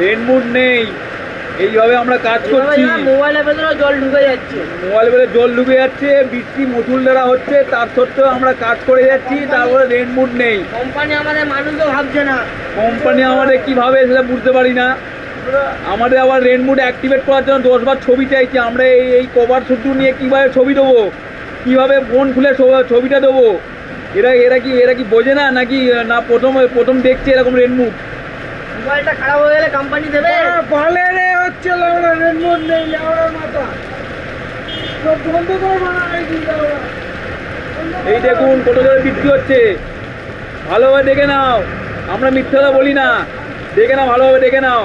রেনমুড নেই, এইভাবে আমরা কাজ করছি। মোবাইলের ভেতরে জল ঢুকে যাচ্ছে, মোবাইল ভেতরে জল ঢুকে যাচ্ছে, বৃষ্টি মুঠুল দ্বারা হচ্ছে, তার সত্ত্বেও আমরা কাজ করে যাচ্ছি, তারপরে রেনমুড নেই। কোম্পানি আমাদের মানুষও ভাবছে না। কোম্পানি আমাদের কী ভাবে সেটা বুঝতে পারি না। আমাদের আবার রেনমুড অ্যাক্টিভেট করার জন্য 10বার ছবি চাইছি। আমরা এই কভার শুধু নিয়ে কীভাবে ছবি দেবো, কীভাবে ফোন খুলে ছবিটা দেবো? এরা কি বোঝে না নাকি? না প্রথম দেখছে এরকম রেনমুড? মোবাইলটা খারাপ হয়ে গেলে কোম্পানি দেবে? বলে রে হচ্ছে লেওড়া রেনমোট নেই, লেওড়ার মাথা সব বন্ধ করে বানাই দিল। এই দেখুন কত জোরে বৃষ্টি হচ্ছে, ভালোভাবে দেখে নাও। আমরা মিথ্যা কথা বলি না, দেখে নাও, ভালোভাবে দেখে নাও।